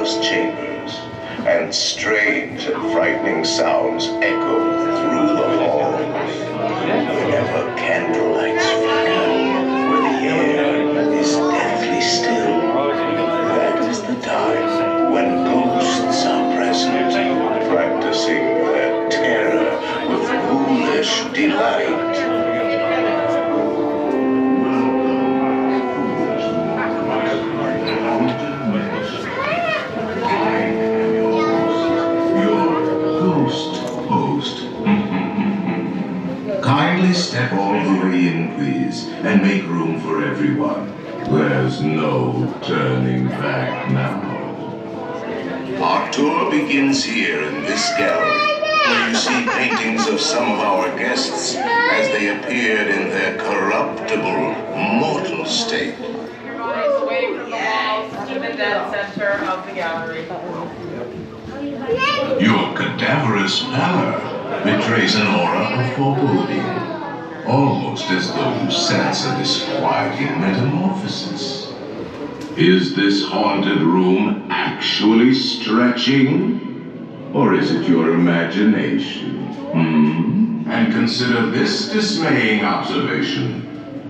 endless chambers, and strange and frightening sounds echo through the halls. Whenever candlelights flicker, where the air is deathly still, that is the time when ghosts are present, practicing their terror with ghoulish delight. Kindly step all the way in, please, and make room for everyone. There's no turning back now. Our tour begins here in this gallery, where you see paintings of some of our guests as they appeared in their corruptible, mortal state. Away from the walls to the dead center of the gallery. Your cadaverous pallor betrays an aura of foreboding, almost as though you sense a disquieting metamorphosis. Is this haunted room actually stretching? Or is it your imagination? And consider this dismaying observation.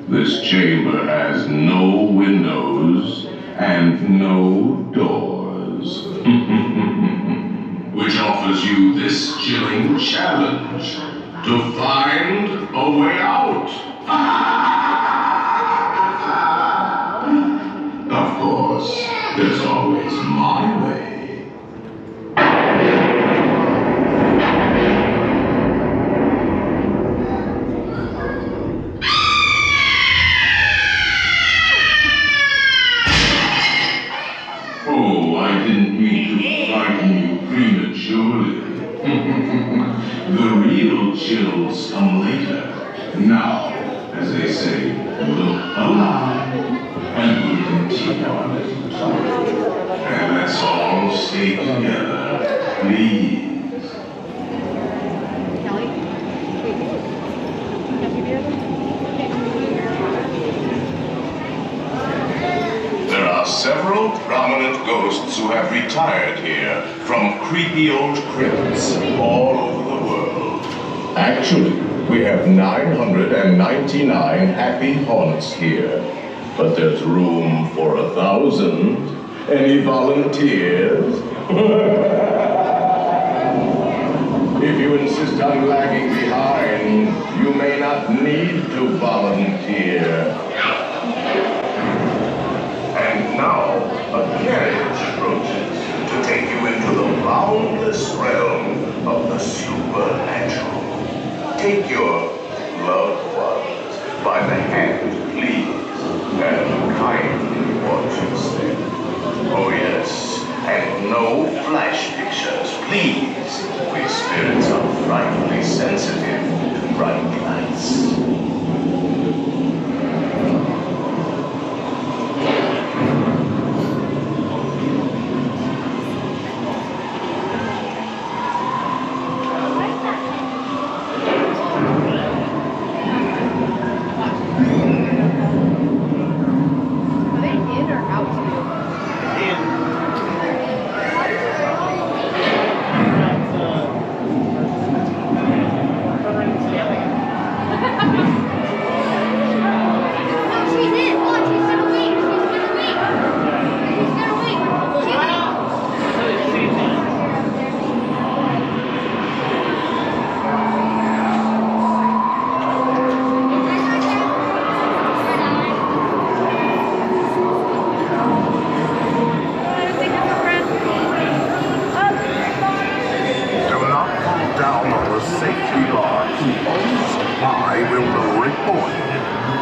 This chamber has no windows and no doors. Which offers you this chilling challenge to find a way out. Of course, there's always my way. Oh, I didn't mean to frighten you prematurely. The real chills come later. Now, as they say, look alive, and we'll continue our little tour. And let's all stay together, please. There are several prominent ghosts who have retired here from creepy old crypts all over the world. Actually, we have 999 happy haunts here, but there's room for 1,000. Any volunteers? If you insist on lagging behind, you may not need to volunteer. And now, a carriage approaches to take you into the boundless realm of the supernatural. Take your loved ones by the hand, please, and kindly watch your step. Oh yes, and no flash pictures, please. We spirits are frightfully sensitive to bright lights.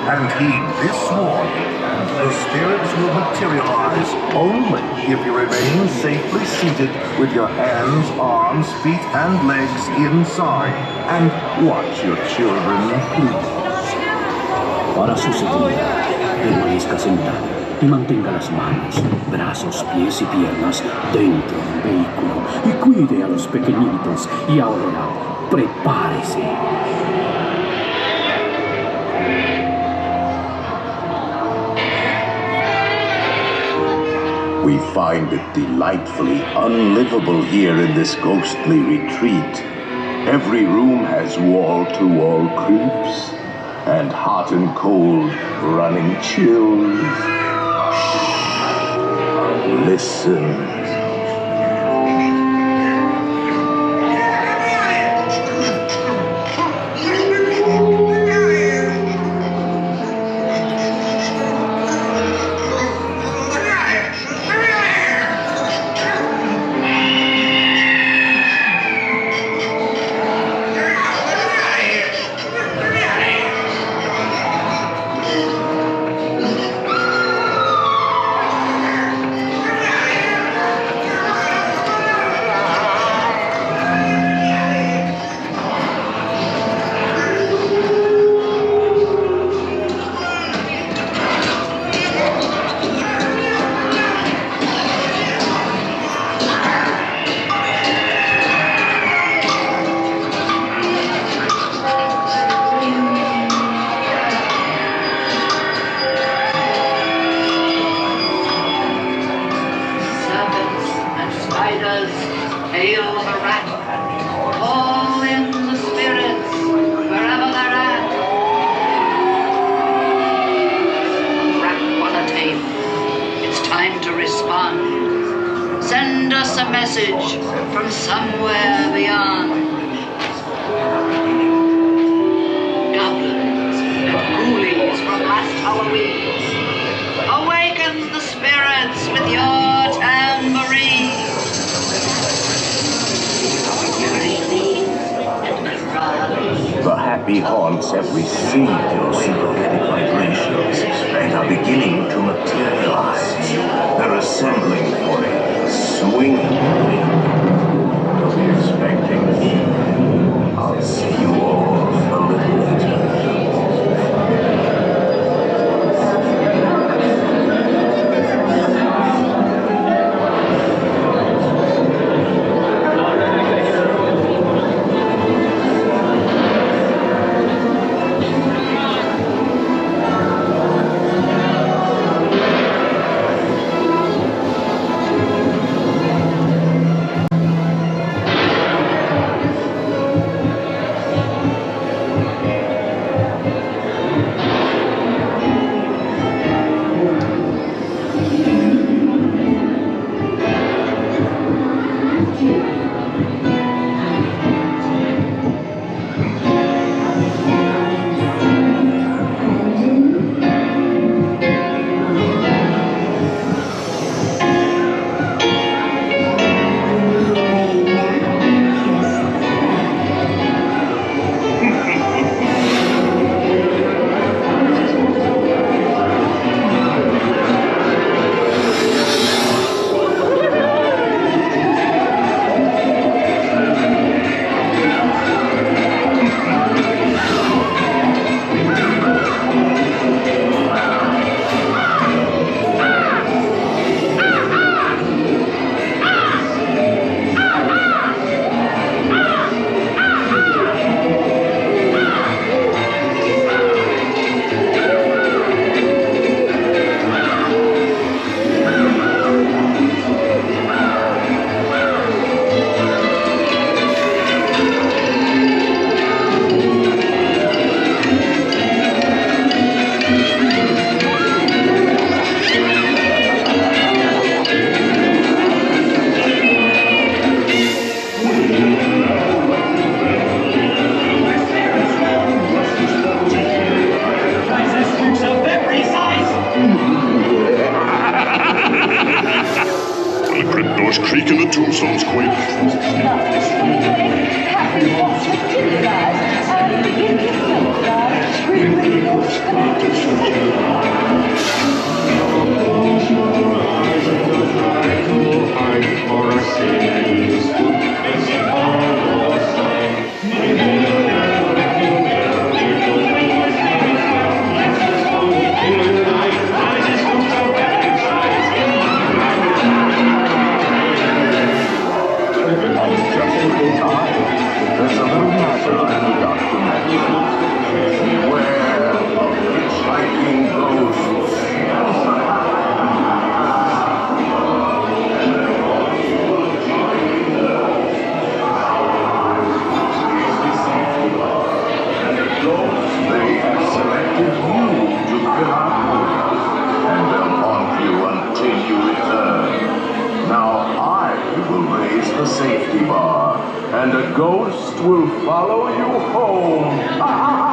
And heed this warning. The spirits will materialize only if you remain safely seated with your hands, arms, feet, and legs inside. And watch your children, please. Para suceder, permanezca sentado y mantenga las manos, brazos, pies y piernas dentro del vehículo y cuide a los pequeñitos. Y ahora, prepárese. We find it delightfully unlivable here in this ghostly retreat. Every room has wall-to-wall creeps, and hot and cold running chills. Shh. Listen. Hail the rat, call in the spirits wherever they're at. Rap on a tape, it's time to respond. Send us a message from somewhere beyond. Goblins and ghoulies from last Halloween, awaken the spirits with your tambourine. The happy haunts have received your sympathetic vibrations and are beginning to materialize. They're assembling for a swinging week. Don't be expecting. I'll see you all a little later. Doors creak and the tombstones quake. There's a little matter I forgot to mention. Beware of hitchhiking ghosts. and a ghost will follow you home.